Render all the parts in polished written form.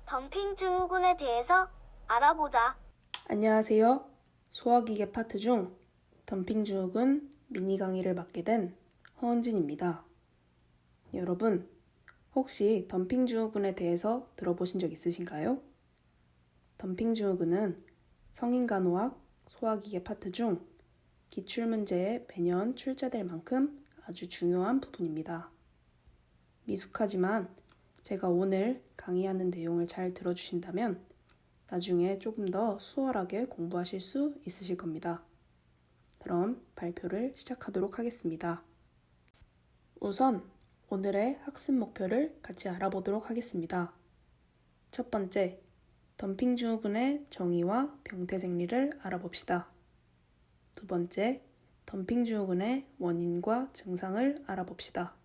덤핑 증후군에 대해서 알아보자. 안녕하세요. 소화기계 파트 중 덤핑 증후군 미니 강의를 맡게 된 허은진입니다. 여러분, 혹시 덤핑 증후군에 대해서 들어보신 적 있으신가요? 덤핑 증후군은 성인간호학 소화기계 파트 중 기출문제에 매년 출제될 만큼 아주 중요한 부분입니다. 미숙하지만 제가 오늘 강의하는 내용을 잘 들어주신다면 나중에 조금 더 수월하게 공부하실 수 있으실 겁니다. 그럼 발표를 시작하도록 하겠습니다. 우선 오늘의 학습 목표를 같이 알아보도록 하겠습니다. 첫 번째, 덤핑 증후군의 정의와 병태 생리를 알아봅시다. 두 번째, 덤핑 증후군의 원인과 증상을 알아봅시다.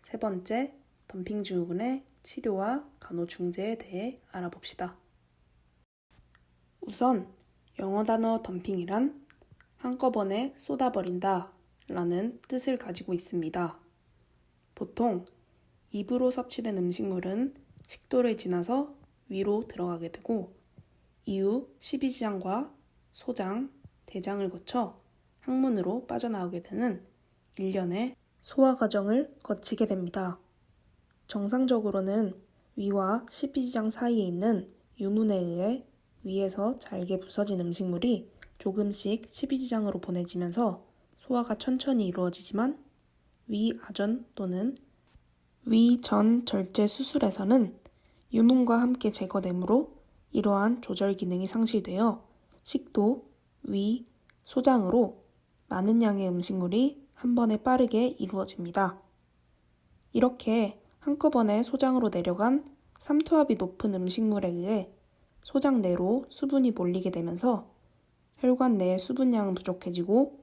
세 번째, 덤핑 증후군의 치료와 간호 중재에 대해 알아봅시다. 우선 영어 단어 덤핑이란 한꺼번에 쏟아버린다 라는 뜻을 가지고 있습니다. 보통 입으로 섭취된 음식물은 식도를 지나서 위로 들어가게 되고 이후 십이지장과 소장, 대장을 거쳐 항문으로 빠져나오게 되는 일련의 소화 과정을 거치게 됩니다. 정상적으로는 위와 십이지장 사이에 있는 유문에 의해 위에서 잘게 부서진 음식물이 조금씩 십이지장으로 보내지면서 소화가 천천히 이루어지지만 위아전 또는 위전 절제 수술에서는 유문과 함께 제거되므로 이러한 조절 기능이 상실되어 식도, 위, 소장으로 많은 양의 음식물이 한 번에 빠르게 이루어집니다. 이렇게 한꺼번에 소장으로 내려간 삼투압이 높은 음식물에 의해 소장 내로 수분이 몰리게 되면서 혈관 내의 수분량은 부족해지고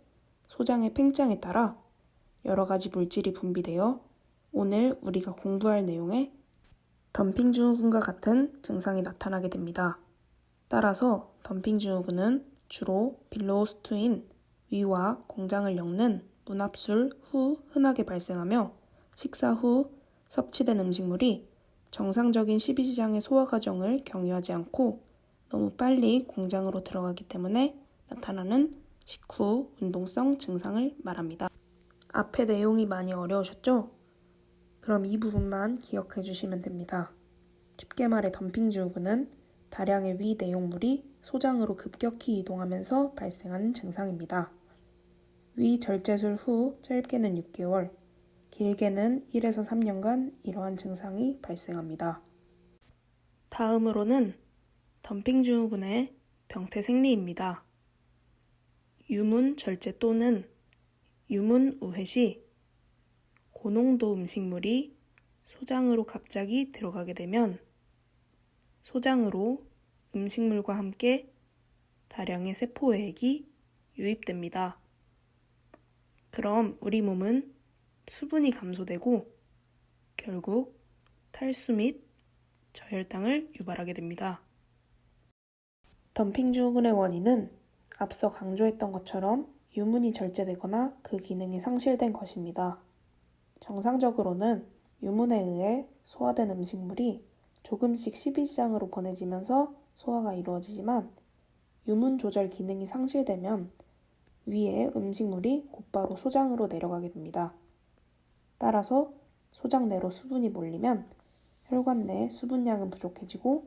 소장의 팽창에 따라 여러 가지 물질이 분비되어 오늘 우리가 공부할 내용에 덤핑 증후군과 같은 증상이 나타나게 됩니다. 따라서 덤핑 증후군은 주로 빌로우스투인 위와 공장을 엮는 문합술 후 흔하게 발생하며 식사 후 섭취된 음식물이 정상적인 십이지장의 소화 과정을 경유하지 않고 너무 빨리 공장으로 들어가기 때문에 나타나는 식후 운동성 증상을 말합니다. 앞의 내용이 많이 어려우셨죠? 그럼 이 부분만 기억해 주시면 됩니다. 쉽게 말해 덤핑 증후군은 다량의 위 내용물이 소장으로 급격히 이동하면서 발생하는 증상입니다. 위 절제술 후 짧게는 6개월, 길게는 1에서 3년간 이러한 증상이 발생합니다. 다음으로는 덤핑 증후군의 병태 생리입니다. 유문 절제 또는 유문 우회 시 고농도 음식물이 소장으로 갑자기 들어가게 되면 소장으로 음식물과 함께 다량의 세포외액이 유입됩니다. 그럼 우리 몸은 수분이 감소되고 결국 탈수 및 저혈당을 유발하게 됩니다. 덤핑 증후군의 원인은 앞서 강조했던 것처럼 유문이 절제되거나 그 기능이 상실된 것입니다. 정상적으로는 유문에 의해 소화된 음식물이 조금씩 십이지장으로 보내지면서 소화가 이루어지지만 유문 조절 기능이 상실되면 위에 음식물이 곧바로 소장으로 내려가게 됩니다. 따라서 소장 내로 수분이 몰리면 혈관 내 수분량은 부족해지고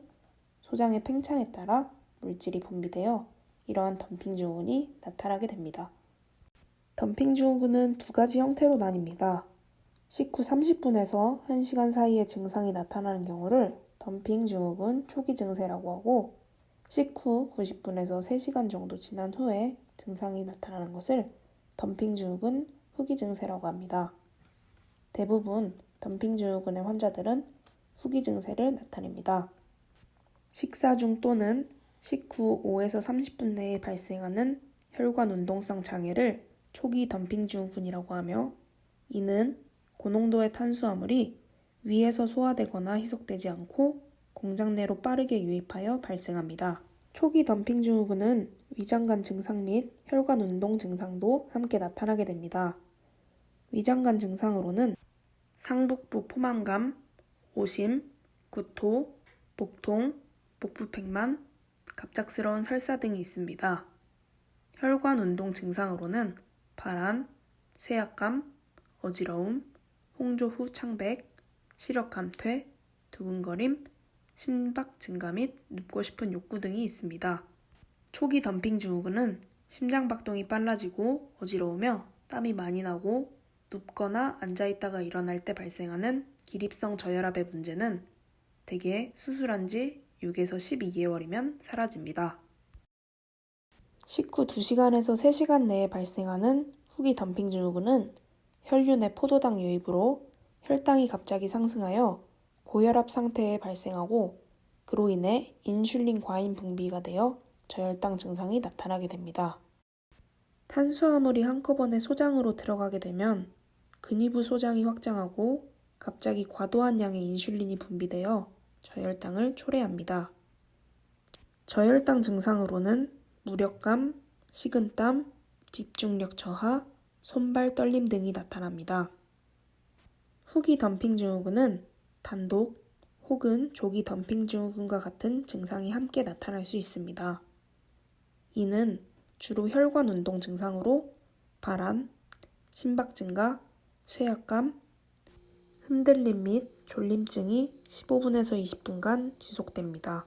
소장의 팽창에 따라 물질이 분비되어 이러한 덤핑 증후군이 나타나게 됩니다. 덤핑 증후군은 두 가지 형태로 나뉩니다. 식후 30분에서 1시간 사이에 증상이 나타나는 경우를 덤핑 증후군 초기 증세라고 하고 식후 90분에서 3시간 정도 지난 후에 증상이 나타나는 것을 덤핑 증후군 후기 증세라고 합니다. 대부분 덤핑 증후군의 환자들은 후기 증세를 나타냅니다. 식사 중 또는 식후 5에서 30분 내에 발생하는 혈관 운동성 장애를 초기 덤핑 증후군이라고 하며 이는 고농도의 탄수화물이 위에서 소화되거나 희석되지 않고 공장 내로 빠르게 유입하여 발생합니다. 초기 덤핑 증후군은 위장관 증상 및 혈관 운동 증상도 함께 나타나게 됩니다. 위장관 증상으로는 상북부 포만감, 오심, 구토, 복통, 복부팽만, 갑작스러운 설사 등이 있습니다. 혈관 운동 증상으로는 발한, 쇠약감, 어지러움, 홍조 후 창백, 시력 감퇴, 두근거림, 심박 증가 및 눕고 싶은 욕구 등이 있습니다. 초기 덤핑 증후군은 심장박동이 빨라지고 어지러우며 땀이 많이 나고 눕거나 앉아있다가 일어날 때 발생하는 기립성 저혈압의 문제는 대개 수술한 지 6에서 12개월이면 사라집니다. 식후 2시간에서 3시간 내에 발생하는 후기 덤핑 증후군은 혈류 내 포도당 유입으로 혈당이 갑자기 상승하여 고혈압 상태에 발생하고 그로 인해 인슐린 과잉 분비가 되어 저혈당 증상이 나타나게 됩니다. 탄수화물이 한꺼번에 소장으로 들어가게 되면 근위부 소장이 확장하고 갑자기 과도한 양의 인슐린이 분비되어 저혈당을 초래합니다. 저혈당 증상으로는 무력감, 식은땀, 집중력 저하, 손발 떨림 등이 나타납니다. 후기 덤핑 증후군은 단독 혹은 조기 덤핑 증후군과 같은 증상이 함께 나타날 수 있습니다. 이는 주로 혈관 운동 증상으로 발한, 심박 증가, 쇠약감, 흔들림 및 졸림증이 15분에서 20분간 지속됩니다.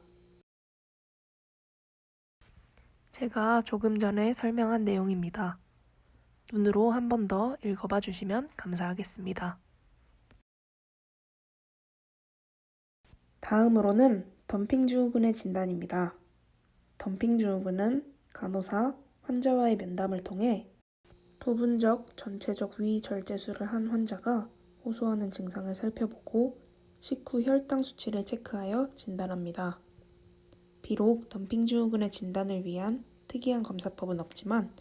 제가 조금 전에 설명한 내용입니다. 눈으로 한 번 더 읽어봐 주시면 감사하겠습니다. 다음으로는 덤핑 증후군의 진단입니다. 덤핑 증후군은 간호사, 환자와의 면담을 통해 부분적, 전체적 위절제술을 한 환자가 호소하는 증상을 살펴보고 식후 혈당 수치를 체크하여 진단합니다. 비록 덤핑 증후군의 진단을 위한 특이한 검사법은 없지만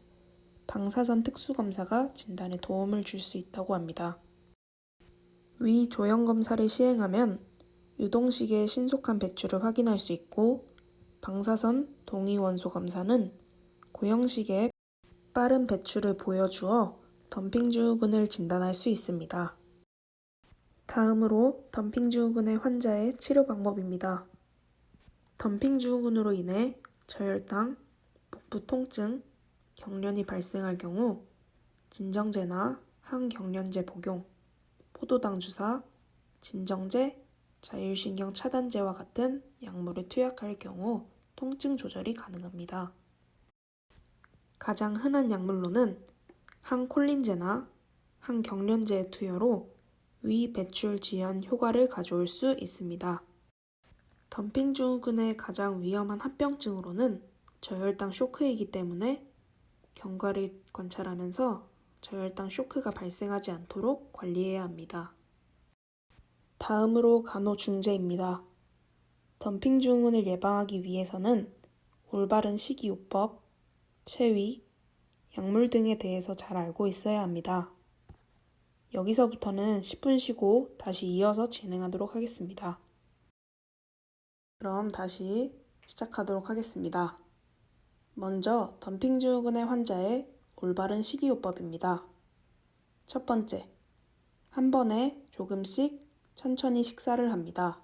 방사선 특수검사가 진단에 도움을 줄 수 있다고 합니다. 위 조형 검사를 시행하면 유동식의 신속한 배출을 확인할 수 있고 방사선 동위원소 검사는 고형식의 빠른 배출을 보여주어 덤핑 증후군을 진단할 수 있습니다. 다음으로 덤핑 증후군의 환자의 치료 방법입니다. 덤핑 증후군으로 인해 저혈당, 복부 통증, 경련이 발생할 경우 진정제나 항경련제 복용, 포도당 주사, 진정제, 자율신경 차단제와 같은 약물을 투약할 경우 통증 조절이 가능합니다. 가장 흔한 약물로는 항콜린제나 항경련제의 투여로 위 배출 지연 효과를 가져올 수 있습니다. 덤핑 증후군의 가장 위험한 합병증으로는 저혈당 쇼크이기 때문에 경과를 관찰하면서 저혈당 쇼크가 발생하지 않도록 관리해야 합니다. 다음으로 간호중재입니다. 덤핑 증후군을 예방하기 위해서는 올바른 식이요법, 체위, 약물 등에 대해서 잘 알고 있어야 합니다. 여기서부터는 10분 쉬고 다시 이어서 진행하도록 하겠습니다. 그럼 다시 시작하도록 하겠습니다. 먼저 덤핑 증후군의 환자의 올바른 식이요법입니다. 첫 번째, 한 번에 조금씩 천천히 식사를 합니다.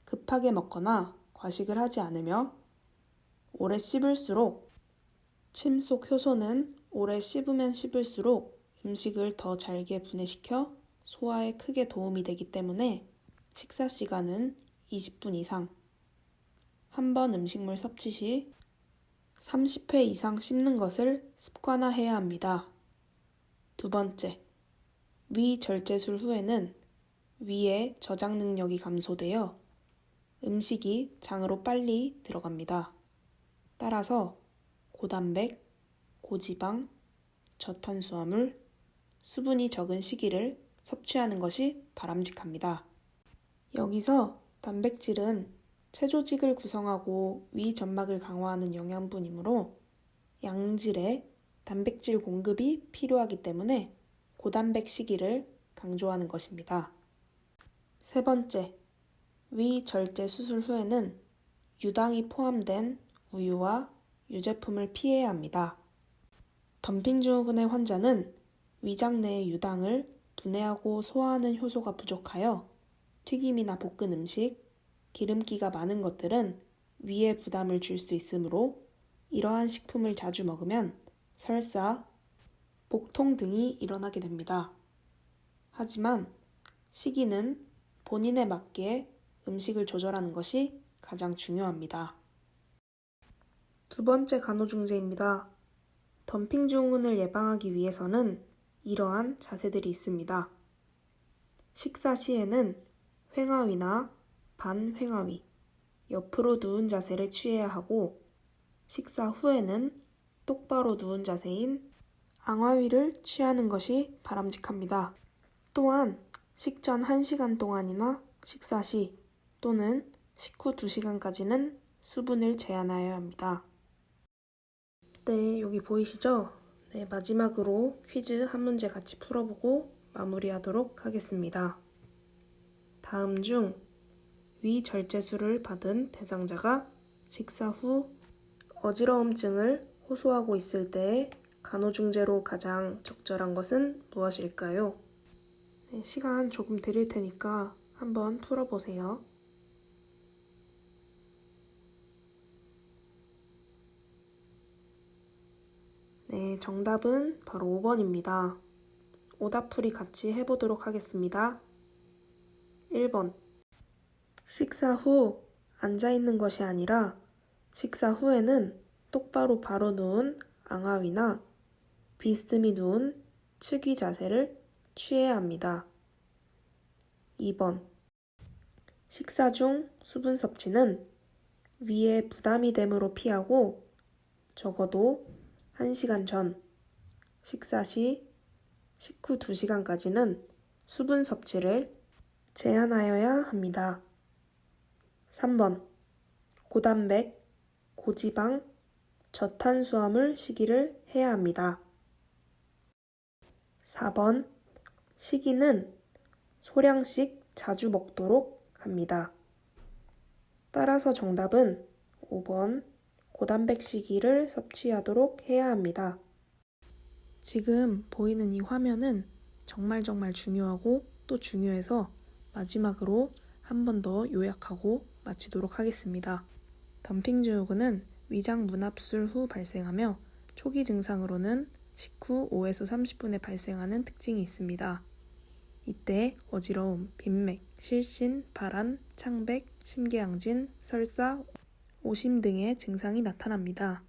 급하게 먹거나 과식을 하지 않으며 오래 씹을수록 침 속 효소는 오래 씹으면 씹을수록 음식을 더 잘게 분해시켜 소화에 크게 도움이 되기 때문에 식사 시간은 20분 이상, 한 번 음식물 섭취 시 30회 이상 씹는 것을 습관화해야 합니다. 두 번째, 위절제술 후에는 위의 저장 능력이 감소되어 음식이 장으로 빨리 들어갑니다. 따라서 고단백, 고지방, 저탄수화물, 수분이 적은 식이를 섭취하는 것이 바람직합니다. 여기서 단백질은 체조직을 구성하고 위 점막을 강화하는 영양분이므로 양질의 단백질 공급이 필요하기 때문에 고단백 식이를 강조하는 것입니다. 세 번째, 위절제 수술 후에는 유당이 포함된 우유와 유제품을 피해야 합니다. 덤핑 증후군의 환자는 위장 내의 유당을 분해하고 소화하는 효소가 부족하여 튀김이나 볶은 음식, 기름기가 많은 것들은 위에 부담을 줄 수 있으므로 이러한 식품을 자주 먹으면 설사, 복통 등이 일어나게 됩니다. 하지만 시기는 본인에 맞게 음식을 조절하는 것이 가장 중요합니다. 두 번째 간호중재입니다. 덤핑 증후군을 예방하기 위해서는 이러한 자세들이 있습니다. 식사 시에는 횡하위나 반횡하위, 옆으로 누운 자세를 취해야 하고 식사 후에는 똑바로 누운 자세인 앙하위를 취하는 것이 바람직합니다. 또한 식전 1시간 동안이나 식사 시 또는 식후 2시간까지는 수분을 제한하여야 합니다. 네, 여기 보이시죠? 네, 마지막으로 퀴즈 한 문제 같이 풀어보고 마무리하도록 하겠습니다. 다음 중 위절제술을 받은 대상자가 식사 후 어지러움증을 호소하고 있을 때의 간호중재로 가장 적절한 것은 무엇일까요? 네, 시간 조금 드릴 테니까 한번 풀어보세요. 네, 정답은 바로 5번입니다. 오답풀이 같이 해보도록 하겠습니다. 1번. 식사 후 앉아있는 것이 아니라 식사 후에는 똑바로 바로 누운 앙하위나 비스듬히 누운 측위 자세를 취해야 합니다. 2번. 식사 중 수분 섭취는 위에 부담이 되므로 피하고 적어도 1시간 전, 식사 시, 식후 2시간까지는 수분 섭취를 제한하여야 합니다. 3번. 고단백, 고지방, 저탄수화물 식이를 해야 합니다. 4번. 식이는 소량씩 자주 먹도록 합니다. 따라서 정답은 5번. 고단백 식이를 섭취하도록 해야 합니다. 지금 보이는 이 화면은 정말 중요하고 또 중요해서 마지막으로 한 번 더 요약하고 마치도록 하겠습니다. 덤핑 증후군은 위장 문합술 후 발생하며 초기 증상으로는 식후 5에서 30분에 발생하는 특징이 있습니다. 이때 어지러움, 빈맥, 실신, 발한, 창백, 심계양진, 설사, 오심 등의 증상이 나타납니다.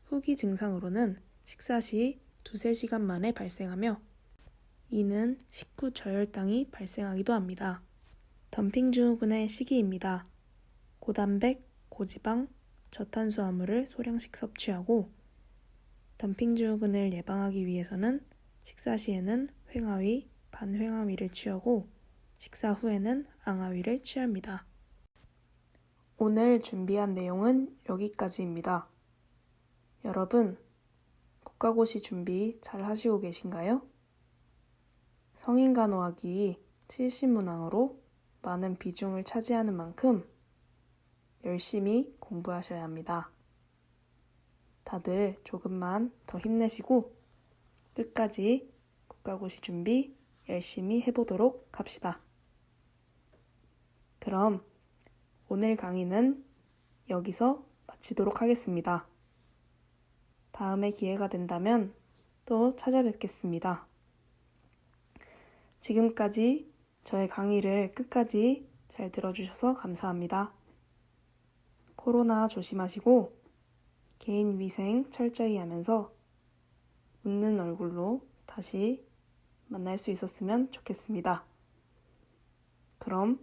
후기 증상으로는 식사 시 2-3시간 만에 발생하며 이는 식후 저혈당이 발생하기도 합니다. 덤핑 증후군의 시기입니다. 고단백, 고지방, 저탄수화물을 소량씩 섭취하고 덤핑 증후군을 예방하기 위해서는 식사 시에는 횡하위, 반횡하위를 취하고 식사 후에는 앙하위를 취합니다. 오늘 준비한 내용은 여기까지입니다. 여러분, 국가고시 준비 잘 하시고 계신가요? 성인간호학이 70문항으로 많은 비중을 차지하는 만큼 열심히 공부하셔야 합니다. 다들 조금만 더 힘내시고 끝까지 국가고시 준비 열심히 해보도록 합시다. 그럼 오늘 강의는 여기서 마치도록 하겠습니다. 다음에 기회가 된다면 또 찾아뵙겠습니다. 지금까지 저의 강의를 끝까지 잘 들어주셔서 감사합니다. 코로나 조심하시고 개인 위생 철저히 하면서 웃는 얼굴로 다시 만날 수 있었으면 좋겠습니다. 그럼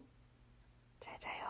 잘 자요.